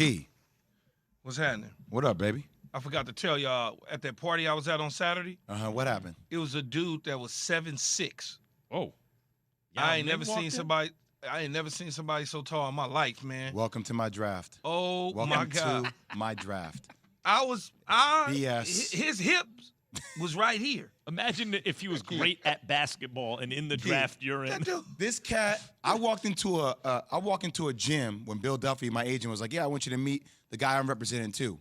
Key, What's happening? what up, baby? I forgot to tell y'all, at that party I was at on Saturday, What happened? it was a dude that was 7'6". Oh. I ain't never seen somebody so tall in my life, man. Welcome to my draft. Oh, Welcome my God. to my draft. BS. His hips was right here. Imagine if he was great at basketball and in the draft you're in. This cat, I walked into a gym when Bill Duffy, my agent, was like, yeah, I want you to meet the guy I'm representing too.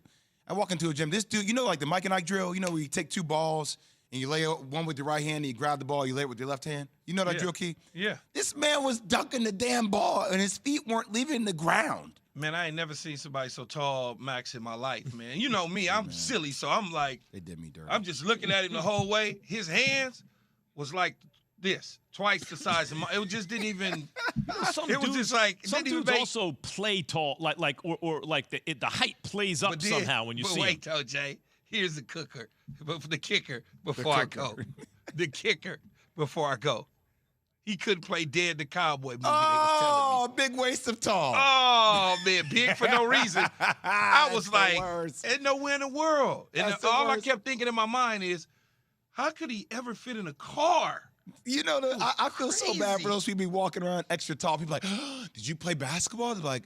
I walk into a gym. This dude, you know, like the Mike and Ike drill, you know, where you take two balls and you lay one with your right hand and you grab the ball, you lay it with your left hand. You know that drill, Key? Yeah. This man was dunking the damn ball and his feet weren't leaving the ground. Man, I ain't never seen somebody so tall, Max, in my life, man. You know me, I'm silly, so I'm like, they did me dirty. I'm just looking at him the whole way. His hands was like this, twice the size of my. It just didn't even. It was just like some dudes also play tall, like the height plays up somehow when you see wait, him. Jay, here's the kicker, the kicker before I go. The kicker before I go. He couldn't play dead the cowboy movie. Oh, big waste of tall. Oh, man, big for no reason. I was like, ain't nowhere in the world. And all I kept thinking in my mind is, how could he ever fit in a car? You know, I feel so bad for those people walking around extra tall. People like, oh, did you play basketball? They're like,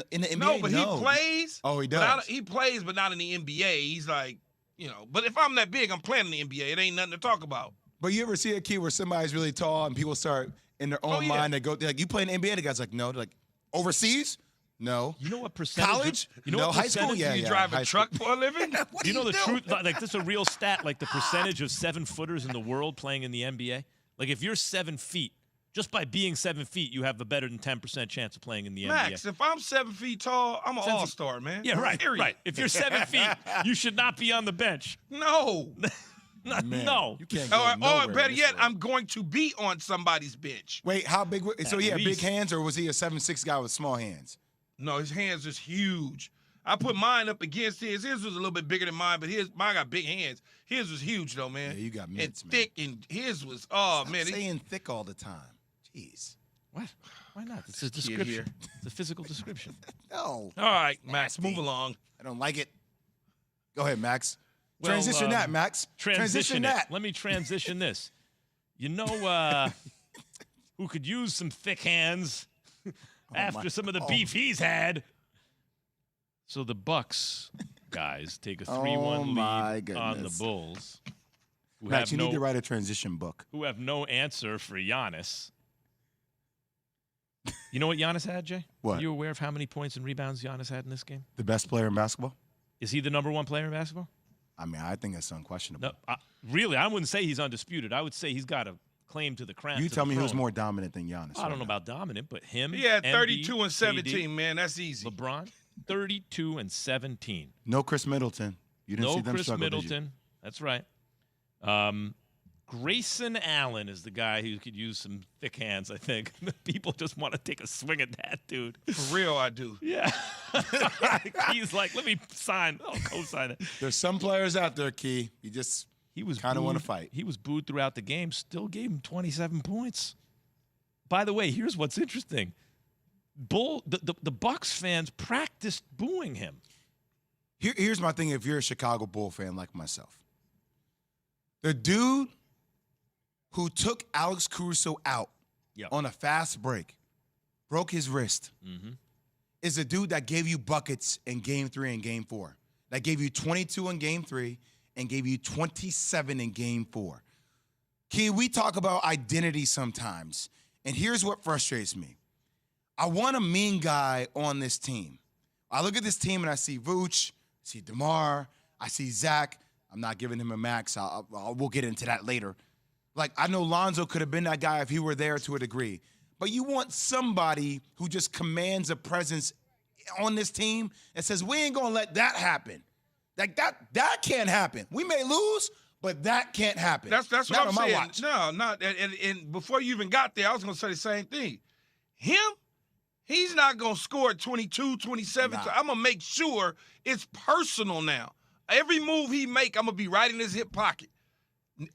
in the NBA, no. But he plays. Oh, he does. He plays, but not in the NBA. He's like, you know. But if I'm that big, I'm playing in the NBA. It ain't nothing to talk about. But you ever see a kid where somebody's really tall and people start in their own mind, they're like, you play in the NBA? The guy's like, no. They're like, overseas? No. You know what percentage? College? You know no. what High school? Yeah, you drive a truck for a living? You know the truth? Like, this is a real stat. Like, the percentage of 7-footers in the world playing in the NBA. Like, if you're 7 feet, just by being 7 feet, you have a better than 10% chance of playing in the NBA. Max, if I'm 7 feet tall, I'm an all-star, man. Yeah, right. Period. Right. If you're 7 feet, you should not be on the bench. No. Man, no. You can't go or better yet, I'm going to be on somebody's bench. Wait, how big? So he had big hands, or was he a 7'6" guy with small hands? No, his hands is huge. I put mine up against his. His was a little bit bigger than mine, but mine got big hands. His was huge, though, man. Yeah, you got mitts, and thick, and his was, oh, man. Saying thick all the time. Jeez. What? Why not? It's a description. It's a physical description. No. All right, Max, move along. I don't like it. Go ahead, Max. Well, transition that, Max. Transition that. Let me transition this. You know who could use some thick hands after some of the beef he's had? So the Bucks guys take a 3-1 lead on the Bulls. Max, you need to write a transition book. Who have no answer for Giannis. You know what Giannis had, Jay? What? Are you aware of how many points and rebounds Giannis had in this game? The best player in basketball? Is he the #1 player in basketball? I mean, I think that's unquestionable. No, really, I wouldn't say he's undisputed. I would say he's got a claim to the crown. You tell me who's more dominant than Giannis. I don't know about dominant, but him. He had 32 Embiid, and 17, KD, man. That's easy. LeBron, 32 and 17. No Chris Middleton. You didn't see them Chris struggle, Middleton. Did you? That's right. Grayson Allen is the guy who could use some thick hands, I think. People just want to take a swing at that dude. For real, I do. Yeah. He's like, let me sign. I'll co-sign it. There's some players out there, Key. You just kind of want to fight. He was booed throughout the game. Still gave him 27 points. By the way, here's what's interesting. The Bucks fans practiced booing him. Here's my thing if you're a Chicago Bull fan like myself. The dude who took Alex Caruso out on a fast break, broke his wrist, is a dude that gave you buckets in Game 3 and Game 4. That gave you 22 in Game 3 and gave you 27 in Game 4. Key, we talk about identity sometimes, and here's what frustrates me. I want a mean guy on this team. I look at this team and I see Vooch, I see DeMar, I see Zach. I'm not giving him a max. We'll get into that later. Like, I know Lonzo could have been that guy if he were there to a degree. But you want somebody who just commands a presence on this team and says, we ain't going to let that happen. Like, that can't happen. We may lose, but that can't happen. That's what not I'm on saying. my watch. No, not. And before you even got there, I was going to say the same thing. He's not going to score 22, 27. Nah. So I'm going to make sure it's personal now. Every move he make, I'm going to be right in his hip pocket.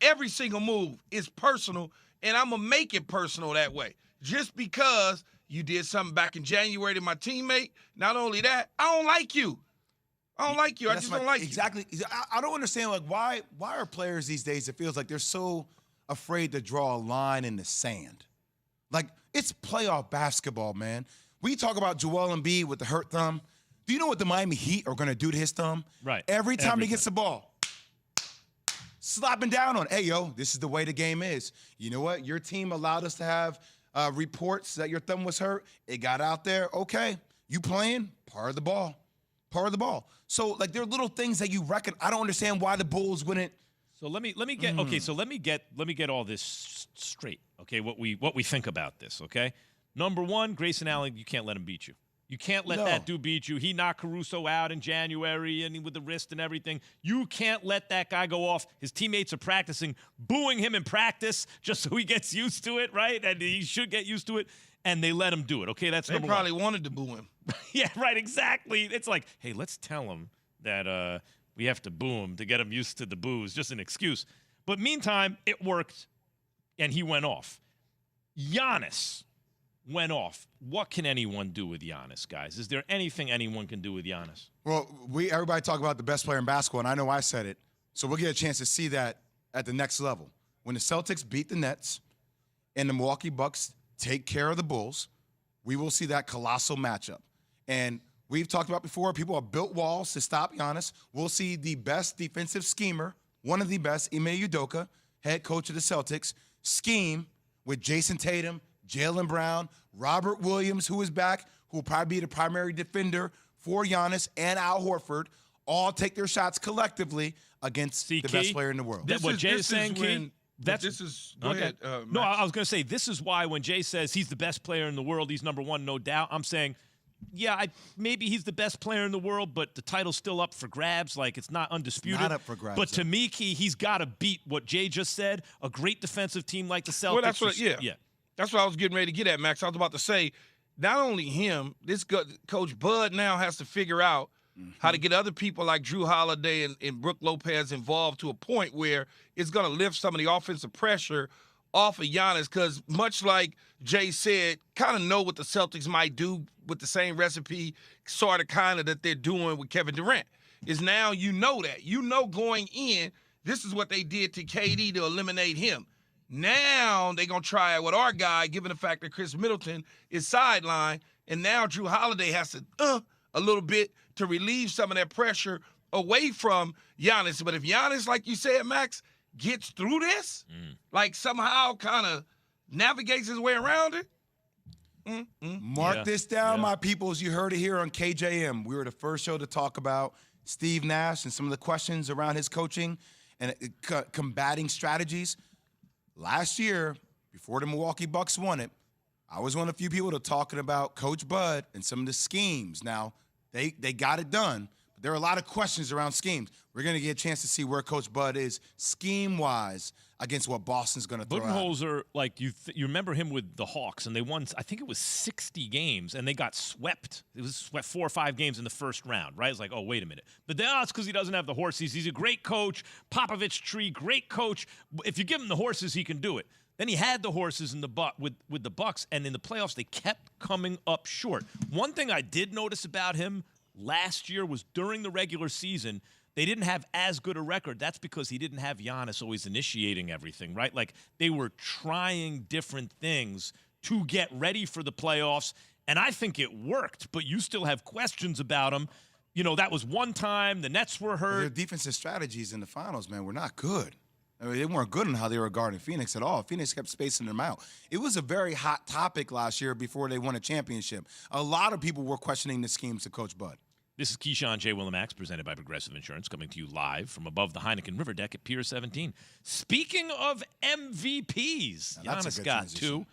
Every single move is personal, and I'm going to make it personal that way. Just because You did something back in January to my teammate. Not only that, I don't like you. I don't like you. I just don't like you. Exactly. I don't understand, like, why are players these days, it feels like they're so afraid to draw a line in the sand. Like, it's playoff basketball, man. We talk about Joel Embiid with the hurt thumb. Do you know what the Miami Heat are going to do to his thumb? Right. Every time he gets the ball, slapping down on, hey, yo, this is the way the game is. You know what? Your team allowed us to have reports that your thumb was hurt. It got out there. Okay, you playing? Part of the ball. Part of the ball. So, like, there are little things that you reckon. I don't understand why the Bulls wouldn't. So let me get okay. So let me get all this straight. Okay, what we think about this. Okay, number one, Grayson Allen, you can't let him beat you. You can't let that dude beat you. He knocked Caruso out in January and with the wrist and everything. You can't let that guy go off. His teammates are practicing, booing him in practice just so he gets used to it, right? And he should get used to it. And they let him do it. Okay, that's number one. They probably wanted to boo him. Yeah, right, exactly. It's like, hey, let's tell him that we have to boo him to get him used to the boos. Just an excuse. But meantime, it worked, and he went off. Giannis went off. What can anyone do with Giannis, guys? Is there anything anyone can do with Giannis? Well, everybody talk about the best player in basketball, and I know I said it, so we'll get a chance to see that at the next level. When the Celtics beat the Nets and the Milwaukee Bucks take care of the Bulls, we will see that colossal matchup. And we've talked about before, people have built walls to stop Giannis. We'll see the best defensive schemer, one of the best, Ime Udoka, head coach of the Celtics, scheme with Jason Tatum, Jaylen Brown, Robert Williams, who is back, who will probably be the primary defender for Giannis, and Al Horford, all take their shots collectively against the best player in the world. What Jay is saying, King? Go ahead. No, I was going to say, this is why when Jay says he's the best player in the world, he's number one, no doubt, I'm saying, yeah, maybe he's the best player in the world, but the title's still up for grabs. Like, it's not undisputed. Not up for grabs. But to me, he's got to beat what Jay just said, a great defensive team like the Celtics. Well, that's what, yeah. That's what I was getting ready to get at, Max. I was about to say, not only him, this Coach Bud now has to figure out how to get other people like Drew Holiday and Brook Lopez involved to a point where it's going to lift some of the offensive pressure off of Giannis, because much like Jay said, kind of know what the Celtics might do with the same recipe, sort of kind of that they're doing with Kevin Durant, is now you know that. You know going in, this is what they did to KD to eliminate him. Now they're going to try it with our guy, given the fact that Chris Middleton is sidelined, and now Drew Holiday has to a little bit to relieve some of that pressure away from Giannis. But if Giannis, like you said, Max, gets through this, like somehow kind of navigates his way around it. Mark this down, my peoples. You heard it here on KJM. We were the first show to talk about Steve Nash and some of the questions around his coaching and combating strategies. Last year, before the Milwaukee Bucks won it, I was one of the few people to talking about Coach Bud and some of the schemes. Now, they got it done, but there are a lot of questions around schemes. We're going to get a chance to see where Coach Bud is scheme-wise against what Boston's going to throw out. Budenholzer, like you remember him with the Hawks, and they won, I think it was 60 games, and they got swept. It was swept 4 or 5 games in the first round, right? It's like, oh, wait a minute. But then, it's because he doesn't have the horses. He's a great coach. Popovich tree, great coach. If you give him the horses, he can do it. Then he had the horses in the with the Bucks, and in the playoffs, they kept coming up short. One thing I did notice about him last year was during the regular season, they didn't have as good a record. That's because he didn't have Giannis always initiating everything, right? Like, they were trying different things to get ready for the playoffs, and I think it worked, but you still have questions about him. You know, that was one time. The Nets were hurt. Their defensive strategies in the finals, man, were not good. I mean, they weren't good in how they were guarding Phoenix at all. Phoenix kept spacing them out. It was a very hot topic last year before they won a championship. A lot of people were questioning the schemes of Coach Bud. This is Keyshawn J. Willimax, presented by Progressive Insurance, coming to you live from above the Heineken River deck at Pier 17. Speaking of MVPs, Giannis got 2.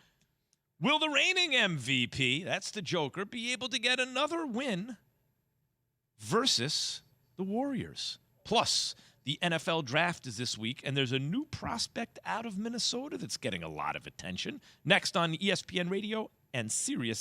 Will the reigning MVP, that's the Joker, be able to get another win versus the Warriors? Plus, the NFL draft is this week, and there's a new prospect out of Minnesota that's getting a lot of attention. Next on ESPN Radio and Sirius